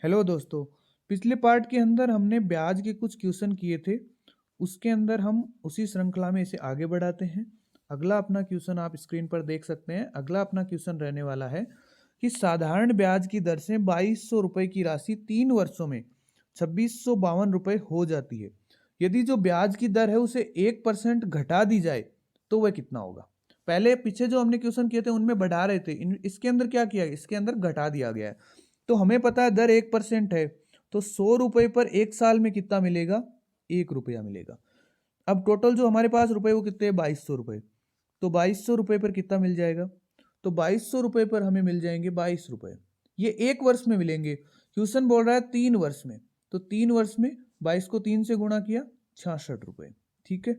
Hello दोस्तों। पिछले part के अंदर हमने ब्याज के कुछ क्वेश्चन किए थे। उसके अंदर हम उसी श्रृंखला में इसे आगे बढ़ाते हैं। अगला अपना क्वेश्चन आप स्क्रीन पर देख सकते हैं। अगला अपना क्वेश्चन रहने वाला है कि साधारण ब्याज की दर से 2200 रुपये की राशि 3 वर्षों में 2652 रुपये हो जाती है। यदि जो ब्याज की दर है उसे 1% घटा दी जाए तो वह कितना होगा। पहले पीछे जो हमने क्वेश्चन किए थे उनमें बढ़ा रहे थे, इसके अंदर क्या किया, इसके अंदर घटा दिया गया है। तो हमें पता है दर 1% है, तो 100 रुपये पर 1 साल में कितना मिलेगा, 1 रुपया मिलेगा। अब टोटल जो हमारे पास रुपए वो कितने हैं, 2200 रुपये। तो 2200 रुपये पर कितना मिल जाएगा, तो 2200 रुपये पर हमें मिल जाएंगे 22 रुपये। ये 1 वर्ष में मिलेंगे। क्वेश्चन बोल रहा है 3 वर्ष में, तो 3 वर्ष में 22 को 3 से गुणा किया, 66 रुपये। ठीक है,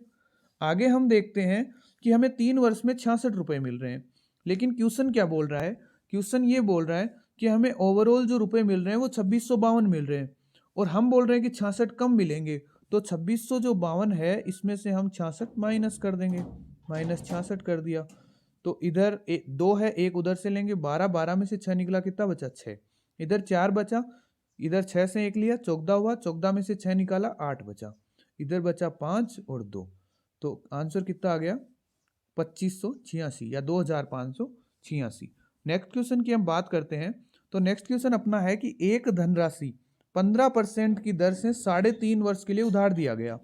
आगे हम देखते हैं कि हमें 3 वर्ष में 66 रुपये मिल रहे हैं। लेकिन क्वेश्चन क्या बोल रहा है, क्वेश्चन ये बोल रहा है कि हमें ओवरऑल जो रुपए मिल रहे हैं वो 2652 मिल रहे हैं, और हम बोल रहे हैं कि 66 कम मिलेंगे। तो 2652 है, इसमें से हम 66 माइनस कर देंगे, माइनस 66 कर दिया। तो इधर 2 है, एक उधर से लेंगे, 12, 12 में से 6 निकला, कितना बचा, 6। इधर 4 बचा, इधर 6 से 1 लिया, 14 हुआ, 14 में से 6 निकाला, 8 बचा। इधर बचा 5 और 2, तो आंसर कितना आ गया, 2586 या 2586। नेक्स्ट क्वेश्चन की हम बात करते हैं। तो नेक्स्ट क्वेश्चन अपना है कि एक धनराशि 15% की दर से 3.5 वर्ष के लिए उधार दिया गया,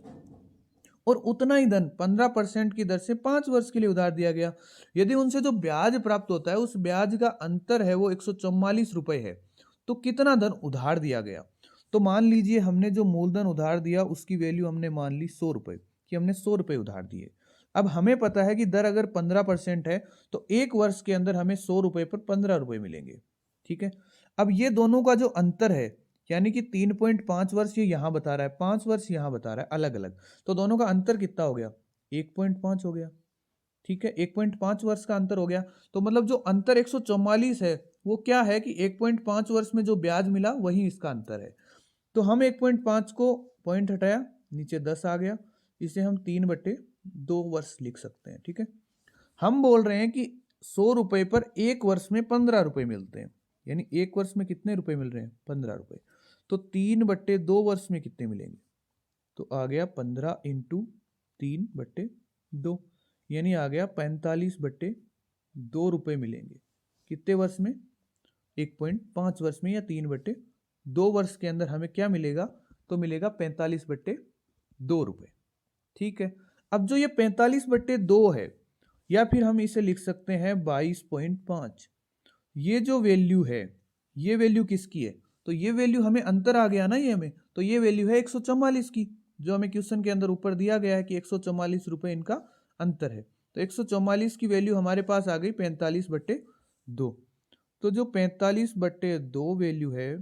और उतना ही धन 15% की दर से 5 वर्ष के लिए उधार दिया गया। यदि उनसे जो ब्याज प्राप्त होता है उस ब्याज का अंतर है वो 144 रुपये है, तो कितना धन उधार दिया गया। तो मान लीजिए हमने जो मूलधन उधार दिया उसकी वैल्यू हमने मान ली 100 रुपये, कि हमने 100 रुपये उधार दिए। अब हमें पता है कि दर अगर 15% है तो 1 वर्ष के अंदर हमें 100 रुपये पर 15 रुपये मिलेंगे। ठीक है, अब ये दोनों का जो अंतर है, यानी कि 3.5 वर्ष ये यहाँ बता रहा है, 5 वर्ष यहाँ बता रहा है, अलग अलग। तो दोनों का अंतर कितना हो गया, 1.5 हो गया। ठीक है, 1.5 वर्ष का अंतर हो गया। तो मतलब जो अंतर 144 है वो क्या है कि 1.5 वर्ष में जो ब्याज मिला वही इसका अंतर है। तो हम 1.5 को पॉइंट हटाया, नीचे 10 आ गया, इसे हम 3/2 वर्ष लिख सकते हैं। ठीक है, हम बोल रहे हैं कि 100 रुपये पर 1 वर्ष में 15 रुपये मिलते हैं, यानी 1 वर्ष में कितने रुपए मिल रहे हैं, 15 रुपये। तो 3/2 वर्ष में कितने मिलेंगे, तो आ गया 15 इंटू 3/2, यानी आ गया 45/2 रुपये मिलेंगे। कितने वर्ष में, 1.5 वर्ष में, या 3/2 वर्ष के अंदर हमें क्या मिलेगा, तो मिलेगा 45/2 रुपये। ठीक है, अब जो ये 45/2 है, या फिर हम इसे लिख सकते हैं 22.5, ये जो वैल्यू है ये वैल्यू किसकी है, तो ये वैल्यू हमें अंतर आ गया ना ये हमें, तो ये वैल्यू है 144 की, जो हमें क्वेश्चन के अंदर ऊपर दिया गया है कि 144 रुपये इनका अंतर है। तो 144 की वैल्यू हमारे पास आ गई 45/2। तो जो 45/2 वैल्यू है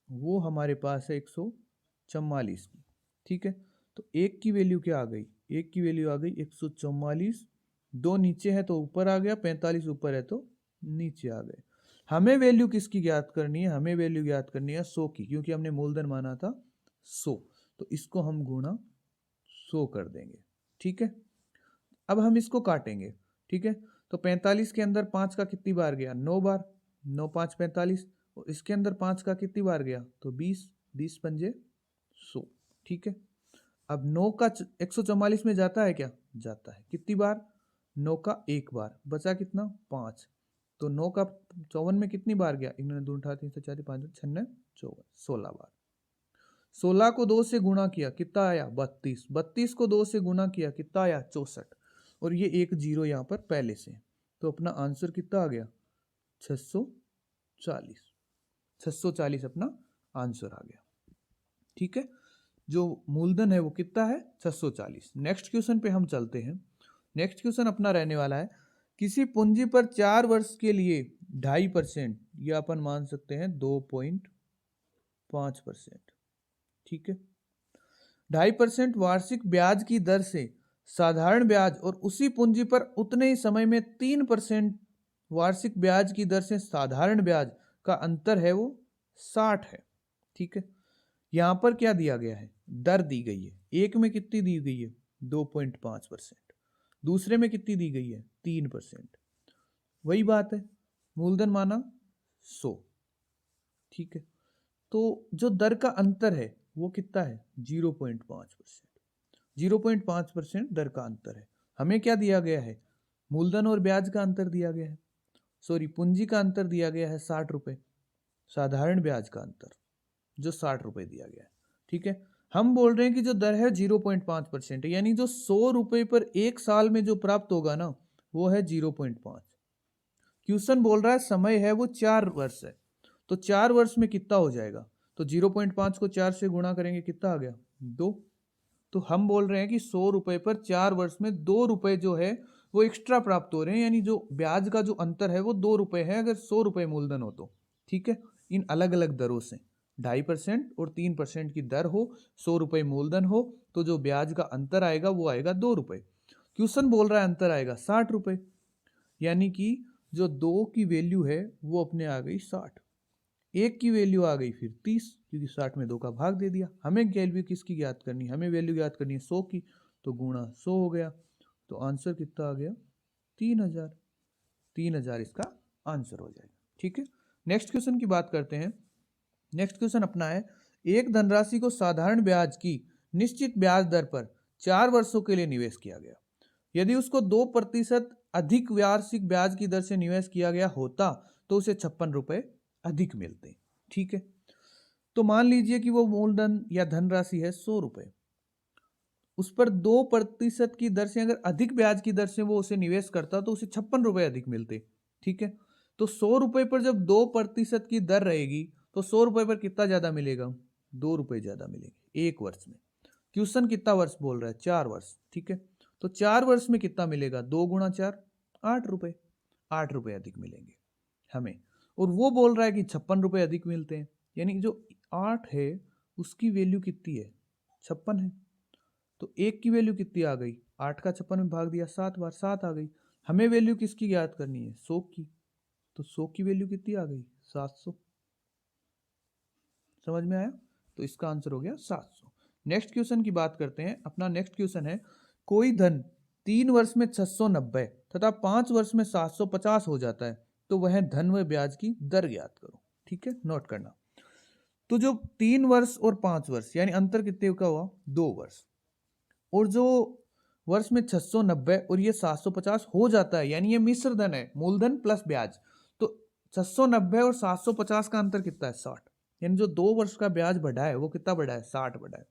वो हमारे पास है 144 की। ठीक है, तो एक की वैल्यू क्या आ गई, एक की वैल्यू आ गई 144, 2 नीचे है तो ऊपर आ गया, 45 ऊपर है तो नीचे आ गए। हमें वैल्यू किसकी ज्ञात करनी है, हमें वैल्यू ज्ञात करनी है 100 की, क्योंकि हमने मूलधन माना था 100, तो इसको हम गुणा 100 कर देंगे। ठीक है, अब हम इसको काटेंगे। ठीक है, तो 45 के अंदर 5 का कितनी बार गया, 9 बार, 9 5 45, और इसके अंदर 5 का कितनी बार गया, तो 20, 20 पंजे 100। ठीक है, अब 9 का 144 में जाता है क्या, जाता है, कितनी बार, 9 का 1 बार, बचा कितना, 5। तो 9 का 54 में कितनी बार गया, इन्होंने 2 18 3 से 4 5 56 54, 16 बार। 16 को 2 से गुणा किया, कितना आया, 32, 32 को 2 से गुणा किया, कितना आया, 64, और ये एक जीरो यहाँ पर पहले से, तो अपना आंसर कितना आ गया, 640, 640 अपना आंसर आ गया। ठीक है, जो मूलधन है वो कितना है, 640। नेक्स्ट क्वेश्चन पे हम चलते हैं। नेक्स्ट क्वेश्चन अपना रहने वाला है, किसी पूंजी पर 4 वर्ष के लिए 2.5%, या अपन मान सकते हैं 2.5%। ठीक है, 2.5% वार्षिक ब्याज की दर से साधारण ब्याज, और उसी पूंजी पर उतने ही समय में 3% वार्षिक ब्याज की दर से साधारण ब्याज का अंतर है वो 60 है। ठीक है, यहां पर क्या दिया गया है, दर दी गई है, एक में कितनी दी गई है, 2.5%, दूसरे में कितनी दी गई है, 3%। वही बात है, मूलधन माना 100। ठीक है, तो जो दर का अंतर है वो कितना है? 0.5%। 0.5% दर का अंतर है। हमें क्या दिया गया है? मूलधन और ब्याज का अंतर दिया गया है, सॉरी पूंजी का अंतर दिया गया है 60 रुपए, साधारण ब्याज का अंतर जो 60 रुपए दिया गया है। ठीक है, हम बोल रहे हैं कि जो दर है 0.5% है, यानी जो 100 रुपए पर एक साल में जो प्राप्त होगा ना वो है 0.5। क्वेश्चन बोल रहा है समय है वो 4 वर्ष है, तो 4 वर्ष में कितना हो जाएगा? तो 0.5 को 4 से गुणा करेंगे, कितना आ गया? 2। तो हम बोल रहे हैं कि 100 रुपए पर 4 वर्ष में 2 रुपए जो है वो एक्स्ट्रा प्राप्त हो रहे हैं, यानी जो ब्याज का जो अंतर है वो 2 रुपए है अगर 100 रुपए मूलधन हो तो। ठीक है, इन अलग अलग दरों से 2.5% और 3% की दर हो, 100 रुपए मूलधन हो, तो जो ब्याज का अंतर आएगा वो आएगा 2 रुपए। क्वेश्चन बोल रहा है अंतर आएगा 60 रुपए, यानी कि जो 2 की वैल्यू है वो अपने आ गई 60, 1 की वैल्यू आ गई फिर 30, क्योंकि 60 में 2 का भाग दे दिया। हमें वैल्यू किसकी ज्ञात करनी है? हमें वैल्यू ज्ञात करनी है 100 की, तो गुणा 100 हो गया, तो आंसर कितना आ गया? 3000। 3000 इसका आंसर हो जाएगा। ठीक है, नेक्स्ट क्वेश्चन की बात करते हैं। नेक्स्ट क्वेश्चन अपना है, एक धनराशि को साधारण ब्याज की निश्चित ब्याज दर पर 4 वर्षों के लिए निवेश किया गया। यदि उसको 2% अधिक वार्षिक ब्याज की दर से निवेश किया गया होता तो उसे 56 रुपए अधिक मिलते। ठीक है, तो मान लीजिए कि वो मूलधन या धनराशि है 100 रुपए, उस पर 2% की दर से अगर अधिक ब्याज की दर से वो उसे निवेश करता तो उसे 56 रुपए अधिक मिलते। ठीक है, तो 100 रुपए पर जब 2% की दर रहेगी तो 100 रुपए पर कितना ज्यादा मिलेगा? 2 रुपए ज्यादा मिलेंगे एक वर्ष में। क्वेश्चन कितना वर्ष बोल रहा है? 4 वर्ष। ठीक है, तो 4 वर्ष में कितना मिलेगा? 2 गुणा 4, 8 रुपए। 8 रुपए अधिक मिलेंगे हमें, और वो बोल रहा है कि 56 रुपए अधिक मिलते हैं, यानी जो 8 है उसकी वैल्यू कितनी है? 56 है। तो 1 की वैल्यू कितनी आ गई? 8 का 56 में भाग दिया 7 बार, 7 आ गई। हमें वैल्यू किसकी ज्ञात करनी है? 100 की, तो 100 की वैल्यू कितनी आ गई? 700। समझ में आया? तो इसका आंसर हो गया 700। नेक्स्ट क्वेश्चन की बात करते हैं। अपना नेक्स्ट क्वेश्चन है, कोई धन 3 वर्ष में 690 तथा 5 वर्ष में 750 हो जाता है, तो वह धन व ब्याज की दर ज्ञात करो। ठीक है, नोट करना। तो जो 3 वर्ष और 5 वर्ष यानी अंतर कितने का हुआ? 2 वर्ष, और जो वर्ष में 690 और ये 750 हो जाता है, यानी ये मिश्र धन है, मूलधन प्लस ब्याज। तो 690 और 750 का अंतर कितना है? 60, यानी जो 2 वर्ष का ब्याज बढ़ा है वो कितना बढ़ा है? 60 बढ़ा है।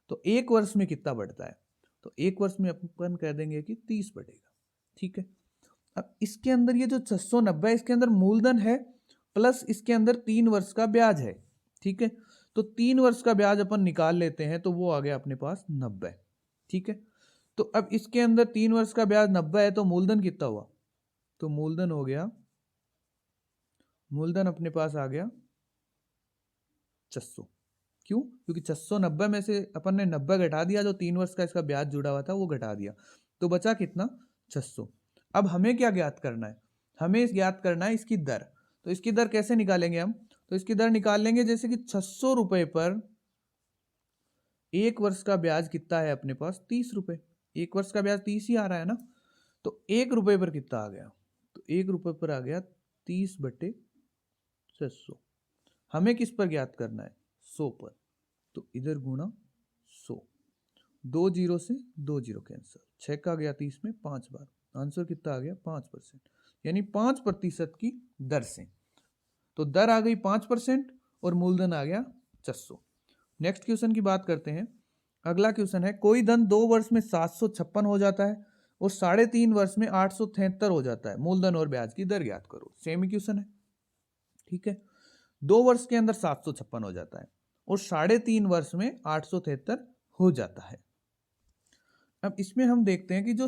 तो 1 वर्ष में कितना बढ़ता है? तो 1 वर्ष में अपन कह देंगे कि 30 बढ़ेगा। ठीक है, अब इसके अंदर ये जो 690 इसके अंदर मूलधन है प्लस इसके अंदर 3 वर्ष का ब्याज है। ठीक है, तो 3 वर्ष का ब्याज अपन निकाल लेते हैं, तो वो आ गया अपने पास 90। ठीक है, तो अब इसके अंदर 3 वर्ष का ब्याज 90 है, तो मूलधन कितना हुआ? तो मूलधन हो गया, मूलधन अपने पास आ गया 600। क्यों? क्योंकि 690 में से अपन ने 90 घटा दिया, जो 3 वर्ष का इसका ब्याज जुड़ा हुआ था वो घटा दिया, तो बचा कितना? 600। अब हमें क्या ज्ञात करना है? हमें ज्ञात करना है इसकी दर। तो इसकी दर कैसे निकालेंगे हम? तो इसकी दर निकाल लेंगे जैसे कि 600 रुपए पर 1 वर्ष का ब्याज कितना है अपने पास? 30 रुपए। 1 वर्ष का ब्याज 30 ही आ रहा है ना, तो 1 रुपए पर कितना आ गया? तो 1 रुपए पर आ गया 30/600। हमें किस पर ज्ञात करना है? 100 पर, तो इधर गुणा 100, 2 जीरो से 2 जीरो कैंसिल, 6 का गया 30 में 5 बार, आंसर कितना आ गया? 5%, यानी 5% की दर से। तो दर आ गई 5% और मूलधन आ गया 600। नेक्स्ट क्वेश्चन की बात करते हैं। अगला क्वेश्चन है, कोई धन 2 वर्ष में 756 हो जाता है और 3.5 वर्ष में 873 हो जाता है, मूलधन और ब्याज की दर ज्ञात करो। सेम ही क्वेश्चन है। ठीक है, 2 वर्ष के अंदर 756 हो जाता है और 3.5 वर्ष में 873 हो जाता है। अब इसमें हम देखते हैं कि जो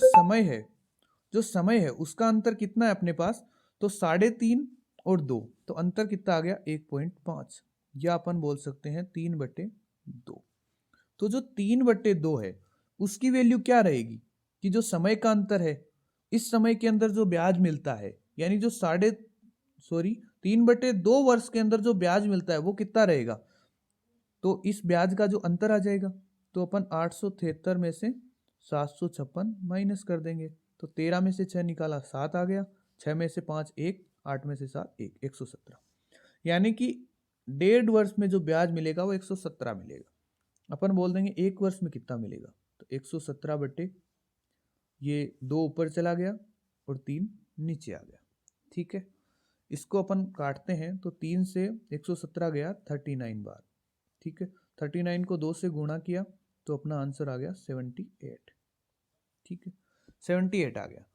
समय है उसका अंतर कितना है अपने पास? तो 3.5 और 2, तो अंतर कितना आ गया? 1.5, या अपन बोल सकते हैं 3/2। तो जो 3/2 है उसकी वैल्यू क्या रहेगी? कि जो समय का अंतर है, इस समय के अंदर जो ब्याज मिलता है, यानी जो 3/2 वर्ष के अंदर जो ब्याज मिलता है वो कितना रहेगा? तो इस ब्याज का जो अंतर आ जाएगा, तो अपन 873 में से 756 माइनस कर देंगे, तो 13 में से 6 निकाला 7 आ गया, 6 में से 5 1, 8 में से 7 1, 117। यानी कि 1.5 वर्ष में जो ब्याज मिलेगा वो 117 मिलेगा। अपन बोल देंगे 1 वर्ष में कितना मिलेगा, तो 117 बटे ये 2 ऊपर चला गया और 3 नीचे आ गया। ठीक है, इसको अपन काटते हैं तो 3 से 117 गया 39 बार। ठीक है, 39 को 2 से गुणा किया तो अपना आंसर आ गया 78। ठीक है, 78 आ गया।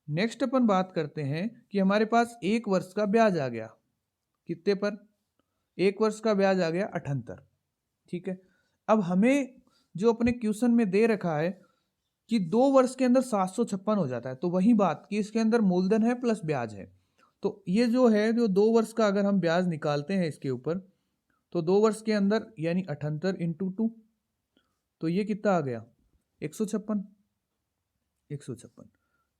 नेक्स्ट अपन बात करते हैं कि हमारे पास 1 वर्ष का ब्याज आ गया, कितने पर, 1 वर्ष का ब्याज आ गया 78। ठीक है, अब हमें जो अपने क्वेश्चन में दे रखा है कि 2 वर्ष के अंदर 756 हो जाता है, तो वही बात कि इसके अंदर मूलधन है प्लस ब्याज है, तो ये जो है जो 2 वर्ष का अगर हम ब्याज निकालते हैं इसके ऊपर, तो 2 वर्ष के अंदर यानी 78 इंटू 2, तो ये कितना आ गया 156। 156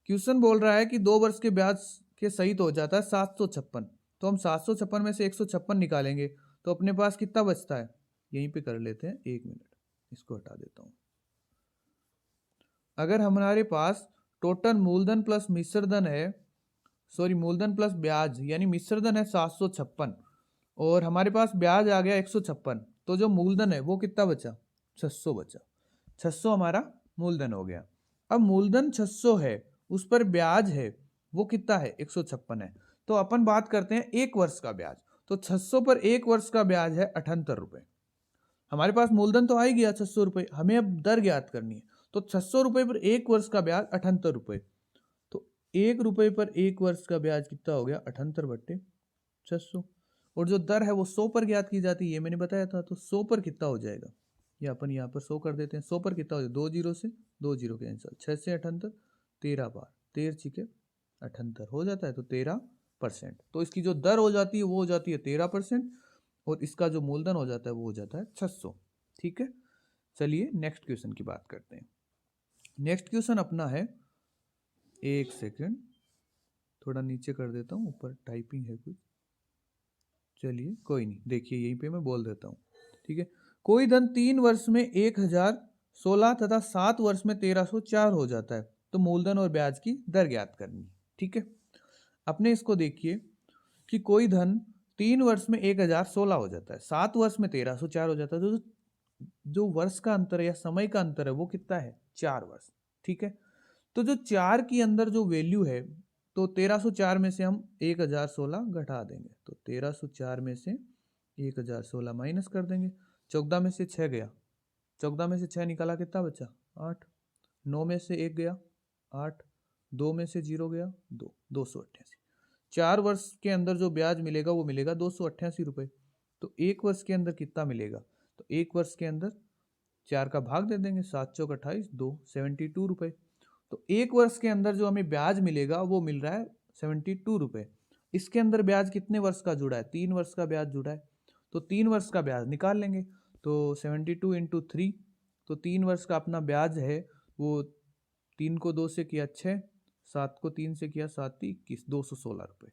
क्वेश्चन बोल रहा है कि 2 वर्ष के ब्याज के सहित हो जाता है 756, तो हम 756 में से 156 निकालेंगे तो अपने पास कितना बचता है, यहीं पे कर लेते हैं, 1 मिनट इसको हटा देता हूं। अगर हमारे पास टोटल मूलधन प्लस मिश्रधन है, सॉरी मूलधन प्लस ब्याज यानी मिश्रधन है 756 और हमारे पास ब्याज आ गया 156, तो जो मूलधन है वो कितना बचा, 600 बचा। 600 हमारा मूलधन हो गया। अब मूलधन 600 है, उस पर ब्याज है वो कितना है, 156 है, तो अपन बात करते हैं 1 वर्ष का ब्याज, तो 600 पर 1 वर्ष का ब्याज है 78 रुपए। हमारे पास मूलधन तो आ ही गया 600 रुपए, हमें अब दर ज्ञात करनी है, तो 600 रुपए पर 1 वर्ष का ब्याज 78 रुपए, तो 1 रुपए पर 1 वर्ष का ब्याज कितना हो गया 78 बट्टे 600, और जो दर है वो 100 पर ज्ञात की जाती है, ये मैंने बताया था, तो 100 पर कितना हो जाएगा, ये अपन यहाँ पर 100 कर देते हैं। 100 पर कितना हो जाएगा, 2 जीरो से 2 जीरो कैंसिल, 6 से 78 13 बार, 13 छिके 78 हो जाता है, तो 13%, तो इसकी जो दर हो जाती है वो हो जाती है 13% और इसका जो मूलधन हो जाता है वो हो जाता है 600। ठीक है, चलिए नेक्स्ट क्वेश्चन की बात करते हैं। नेक्स्ट क्वेश्चन अपना है, एक सेकेंड थोड़ा नीचे कर देता हूँ, ऊपर टाइपिंग है कुछ, चलिए कोई नहीं, देखिए यहीं पे मैं बोल देता हूँ। ठीक है, कोई धन 3 वर्ष में 1016 तथा 7 वर्ष में 1304 हो जाता है, तो मूलधन और ब्याज की दर ज्ञात करनी। ठीक है, अपने इसको देखिए कि कोई धन 3 वर्ष में 1016 हो जाता है, 7 वर्ष में 1304 हो जाता है, तो जो वर्ष का अंतर है या समय का अंतर है वो कितना है, 4 वर्ष। ठीक है, तो जो 4 की अंदर जो वैल्यू है, तो 1304 में से हम 1016 घटा देंगे, तो 1304 में से 1016 माइनस कर देंगे, 14 में से 6 गया, 14 में से 6 निकाला कितना बचा 8, 9 में से 1 गया 8, 2 में से 0 गया 2, 288। 4 वर्ष के अंदर जो ब्याज मिलेगा वो मिलेगा 288 रुपये, तो 1 वर्ष के अंदर कितना मिलेगा, तो 1 वर्ष के अंदर 4 का भाग दे देंगे, 7 चौक 28, 2 72 रुपये, तो 1 वर्ष के अंदर जो हमें ब्याज मिलेगा वो मिल रहा है 72 रुपये। इसके अंदर ब्याज कितने वर्ष का जुड़ा है, 3 वर्ष का ब्याज जुड़ा है, तो 3 वर्ष का ब्याज निकाल लेंगे, तो 72 इंटू 3, तो 3 वर्ष का अपना ब्याज है वो 3 को 2 से किया 6, 7 को 3 से किया 7 21, 216 रुपये।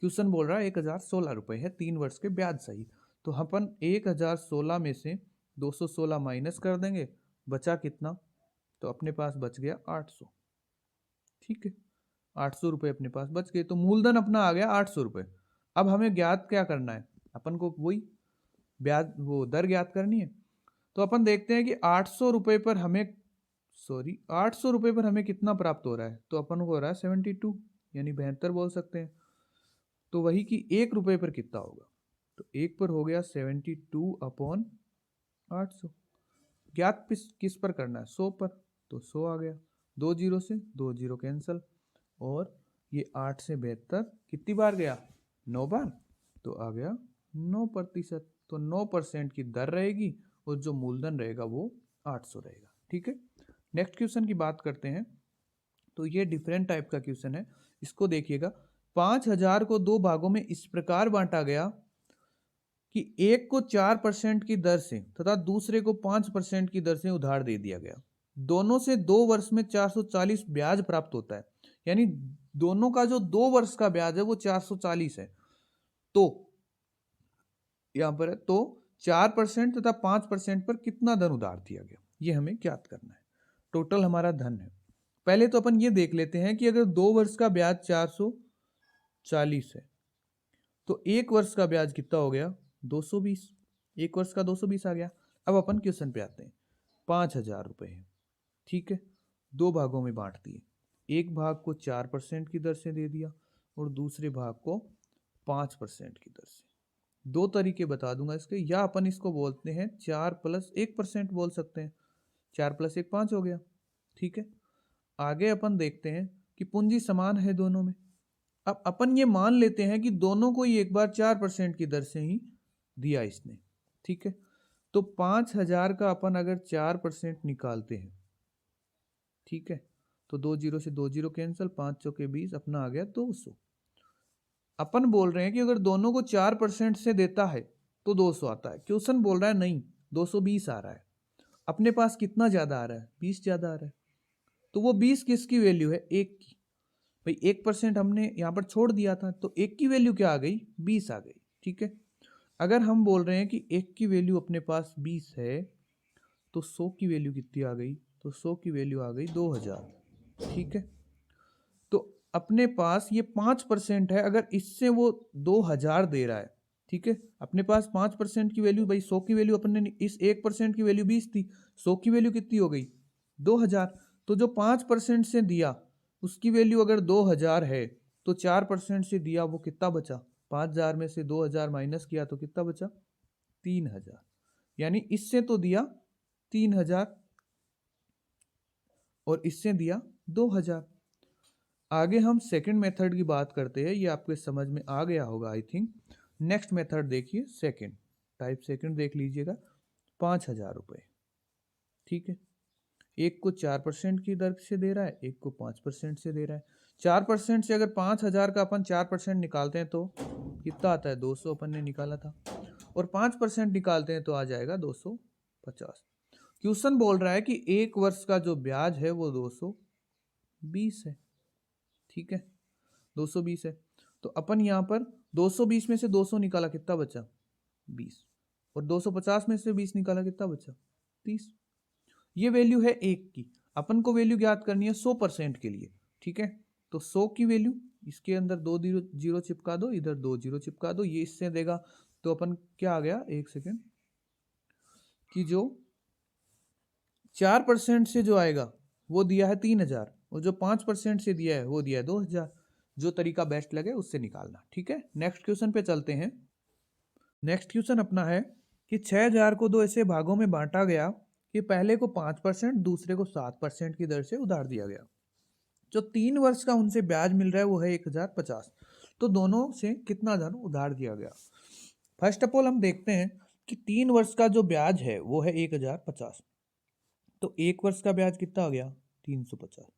क्वेश्चन बोल रहा है 1016 रुपये है 3 वर्ष के ब्याज सही, तो अपन 1016 में से 216 माइनस कर देंगे, बचा कितना, तो अपने पास बच गया 800। ठीक है, 800 रुपये अपने पास बच गए, तो मूलधन अपना आ गया 800 रुपये। अब हमें ज्ञात क्या करना है, अपन को वही ब्याज वो दर ज्ञात करनी है, तो अपन देखते हैं कि 800 रुपये पर हमें 800 रुपये पर हमें कितना प्राप्त हो रहा है, तो अपन को हो रहा है 72 यानी 72 बोल सकते हैं, तो वही कि 1 रुपये पर कितना होगा, तो 1 पर हो गया 72 अपॉन 800। ज्ञात किस पर करना है, 100 पर, तो 100 आ गया, 2 जीरो से 2 जीरो कैंसल, और ये 8 से 72 कितनी बार गया, 9 बार, तो आ गया 9%, तो 9% की दर रहेगी और जो मूलधन रहेगा वो 800 रहेगा। ठीक है, नेक्स्ट क्वेश्चन की बात करते हैं, तो ये डिफरेंट टाइप का क्वेश्चन है, इसको देखिएगा। 5000 को 2 भागों में इस प्रकार बांटा गया कि एक को 4% की दर से तथा दूसरे को 5% की दर से उधार दे दिया गया, दोनों से 2 वर्ष में 440 ब्याज प्राप्त होता है, यानी दोनों का जो 2 वर्ष का ब्याज है वो 440 है, तो यहां पर है, तो 4% तथा 5% पर कितना धन उधार दिया गया, ये हमें ज्ञात करना है। टोटल हमारा धन है, पहले तो अपन ये देख लेते हैं कि अगर 2 वर्ष का ब्याज 440 है, तो 1 वर्ष का ब्याज कितना हो गया 220, 1 वर्ष का 220 आ गया। अब अपन क्वेश्चन पे आते हैं। 5,000 रुपये है, ठीक है, 2 भागों में बांट दिए। एक भाग को 4% की दर से दे दिया और दूसरे भाग को 5% की दर से। दो तरीके बता दूंगा इसके, या अपन इसको बोलते हैं 4+1% बोल सकते हैं। 4+1 5 हो गया, ठीक है। आगे अपन देखते हैं कि पूंजी समान है दोनों में। अब अपन ये मान लेते हैं कि दोनों को ही एक बार 4% की दर से ही दिया इसने, ठीक है। तो 5,000 का अपन अगर 4% निकालते हैं, ठीक है, तो 2 जीरो से 2 जीरो कैंसिल, 5 चौके 20, अपना आ गया 200। अपन बोल रहे हैं कि अगर दोनों को 4% से देता है तो 200 आता है। क्वेश्चन बोल रहा है नहीं, 220 आ रहा है। अपने पास कितना ज्यादा आ रहा है? 20 ज्यादा आ रहा है। तो वो 20 किसकी वैल्यू है? 1 की। भाई 1% हमने यहाँ पर छोड़ दिया था, तो 1 की वैल्यू क्या आ गई? 20 आ गई, ठीक है। अगर हम बोल रहे हैं कि 1 की वैल्यू अपने पास 20 है, तो 100 की वैल्यू कितनी आ गई? तो 100 की वैल्यू आ गई 2000, ठीक है। तो अपने पास ये 5% है, अगर इससे वो 2000 दे रहा है, ठीक है। अपने पास 5% की वैल्यू, भाई 100 की वैल्यू अपने, इस 1% की वैल्यू 20 थी, 100 की वैल्यू कितनी हो गई? 2000। तो जो 5% से दिया उसकी वैल्यू अगर 2000 है, तो 4% से दिया वो कितना बचा? 5000 में से 2000 माइनस किया तो कितना बचा? 3000। यानी इससे तो दिया 3000 और इससे दिया 2000। आगे हम सेकंड मेथड की बात करते हैं, ये आपके समझ में आ गया होगा आई थिंक। नेक्स्ट मेथड देखिए, सेकंड टाइप, सेकंड देख लीजिएगा। 5,000 रुपये, ठीक है। एक को 4% की दर से दे रहा है, एक को 5% से दे रहा है। 4% से अगर 5,000 का अपन 4% निकालते हैं तो कितना आता है? 200 अपन ने निकाला था। और 5% निकालते हैं तो आ जाएगा 250। क्वेश्चन बोल रहा है कि एक वर्ष का जो ब्याज है वो 220 है, ठीक है, 220 है। तो अपन यहाँ पर 220 में से 200 निकाला, कितना बचा? 20। और 250 में से 20 निकाला, कितना बचा? 30। ये वैल्यू है 1 की। अपन को वैल्यू ज्ञात करनी है 100% के लिए, ठीक है। तो 100 की वैल्यू, इसके अंदर 2 जीरो चिपका दो, इधर 2 जीरो चिपका दो, ये इससे देगा। तो अपन क्या आ गया, एक सेकेंड, कि जो 4% से जो आएगा वो दिया है 3000, और जो 5% से दिया है वो दिया है 2000। जो तरीका बेस्ट लगे उससे निकालना, ठीक है। नेक्स्ट क्वेश्चन पे चलते हैं। नेक्स्ट क्वेश्चन अपना है कि 6000 को दो ऐसे भागों में बांटा गया कि पहले को 5%, दूसरे को 7% की दर से उधार दिया गया। जो 3 वर्ष का उनसे ब्याज मिल रहा है वो है 1050। तो दोनों से कितना धन उधार दिया गया? फर्स्ट ऑफ ऑल हम देखते हैं कि 3 वर्ष का जो ब्याज है वो है 1050। तो 1 वर्ष का ब्याज कितना हो गया? 350।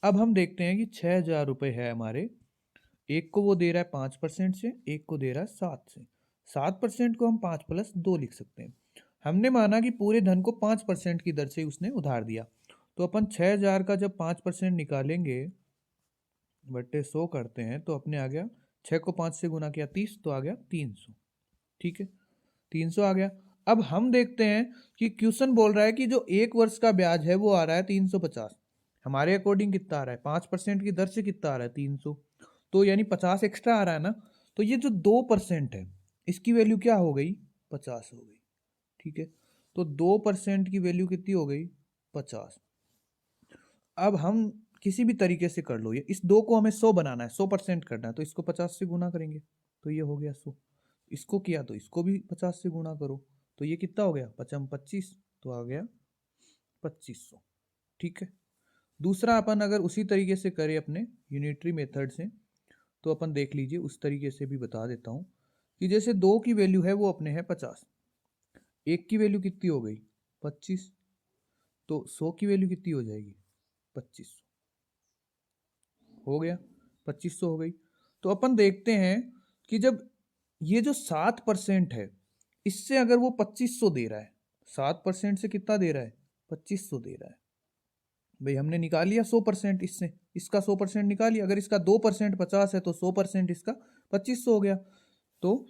अब हम देखते हैं कि 6000 रुपये है हमारे, एक को वो दे रहा है 5% से, एक को दे रहा है 7 से। 7% को हम 5+2 लिख सकते हैं। हमने माना कि पूरे धन को 5% की दर से उसने उधार दिया। तो अपन 6000 का जब 5% निकालेंगे, बट्टे 100 करते हैं, तो अपने आ गया, 6 को 5 से गुना किया 30, तो आ गया 300, ठीक है, 300 आ गया। अब हम देखते हैं कि क्वेश्चन बोल रहा है कि जो 1 वर्ष का ब्याज है वो आ रहा है 350। हमारे अकॉर्डिंग कितना आ रहा है? 5% की दर से कितना आ रहा है? 300। तो यानी 50 एक्स्ट्रा आ रहा है ना। तो ये जो 2% है इसकी वैल्यू क्या हो गई? 50 हो गई, ठीक है। तो 2% की वैल्यू कितनी हो गई? 50। अब हम किसी भी तरीके से कर लो, ये इस 2 को हमें 100 बनाना है, 100% करना है, तो इसको 50 से गुना करेंगे तो ये हो गया 100। इसको किया तो इसको भी 50 से गुणा करो, तो ये कितना हो गया? 25, तो आ गया 2500, ठीक है। दूसरा अपन अगर उसी तरीके से करें अपने यूनिटरी मेथड से, तो अपन देख लीजिए, उस तरीके से भी बता देता हूँ कि जैसे 2 की वैल्यू है वो अपने है 50, 1 की वैल्यू कितनी हो गई? 25। तो 100 की वैल्यू कितनी हो जाएगी? 2500 हो गया, 2500 हो गई। तो अपन देखते हैं कि जब ये जो 7% है, इससे अगर वो 2500 दे रहा है, 7% से कितना दे रहा है? 2500 दे रहा है। भाई हमने निकाल लिया 100% इससे, इसका 100% निकालिए। अगर इसका 2% 50 है तो 100% इसका 2500 हो गया। तो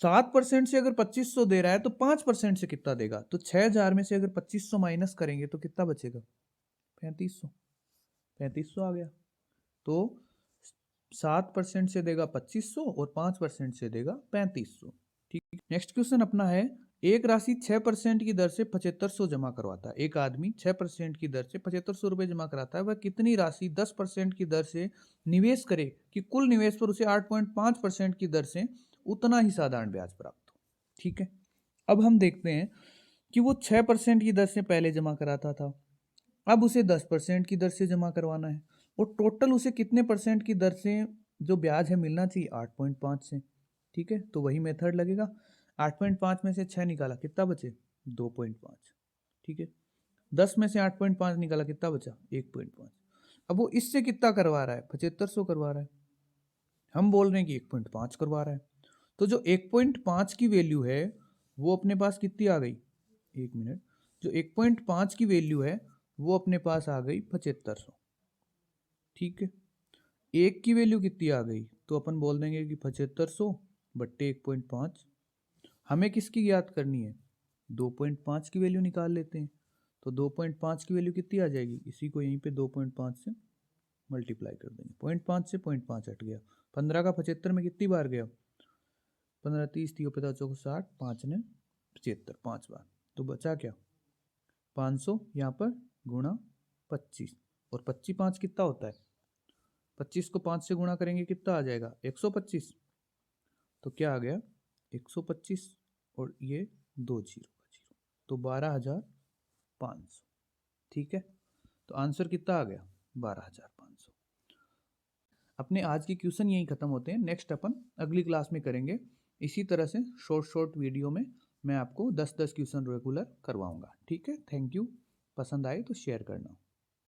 7% से अगर 2500 दे रहा है तो 5% से कितना देगा? तो 6000 में से अगर 2500 माइनस करेंगे तो कितना बचेगा? 3500। 3500 आ गया। तो 7% से देगा 2500 और 5% से देगा 3500, ठीक। नेक्स्ट क्वेश्चन अपना है, एक राशि 6% की दर से 7500 जमा करवाता है। एक आदमी 6% की दर से 7500 रुपये जमा कराता है। वह कितनी राशि 10% की दर से निवेश करे कि कुल निवेश पर उसे 8.5% की दर से उतना ही साधारण ब्याज प्राप्त हो। ठीक है, अब हम देखते हैं कि वो 6% की दर से पहले जमा कराता था, अब उसे 10% की दर से जमा करवाना है और टोटल उसे कितने परसेंट की दर से जो ब्याज है मिलना चाहिए, 8.5 से। ठीक है, तो वही मेथड लगेगा। 8.5 में से 6 निकाला, कितना बचे? 2.5। ठीक है, 10 में से 8.5 निकाला, कितना बचा? 1.5। अब वो इससे कितना करवा रहा है? 7500 करवा रहा है। हम बोल रहे हैं कि 1.5 करवा रहा है, तो जो 1.5 की वैल्यू है वो अपने पास कितनी आ गई? 1 मिनट, जो 1.5 की वैल्यू है वो अपने पास आ गई 7500। ठीक है, एक की वैल्यू कितनी आ गई? तो अपन बोल देंगे कि 7500 बट्टे 1.5। हमें किसकी याद करनी है? 2.5 की वैल्यू निकाल लेते हैं। तो 2.5 की वैल्यू कितनी आ जाएगी? इसी को यहीं पे 2.5 से मल्टीप्लाई कर देंगे। 0.5 से 0.5 हट गया। 15 का 75 में कितनी बार गया? 15 30 30 50 चौको 60, 5 ने 75, 5 बार। तो बचा क्या? 500 यहाँ पर गुणा 25, और 25 5 कितना होता है? 25 को 5 से गुणा करेंगे कितना आ जाएगा? 125। तो क्या आ गया? 125 और ये 2 जीरो का जीरो, तो 12,500। ठीक है, तो आंसर कितना आ गया? 12,500। अपने आज के क्वेश्चन यहीं खत्म होते हैं। नेक्स्ट अपन अगली क्लास में करेंगे। इसी तरह से शॉर्ट शॉर्ट वीडियो में मैं आपको 10-10 क्वेश्चन रेगुलर करवाऊंगा। ठीक है, थैंक यू। पसंद आए तो शेयर करना।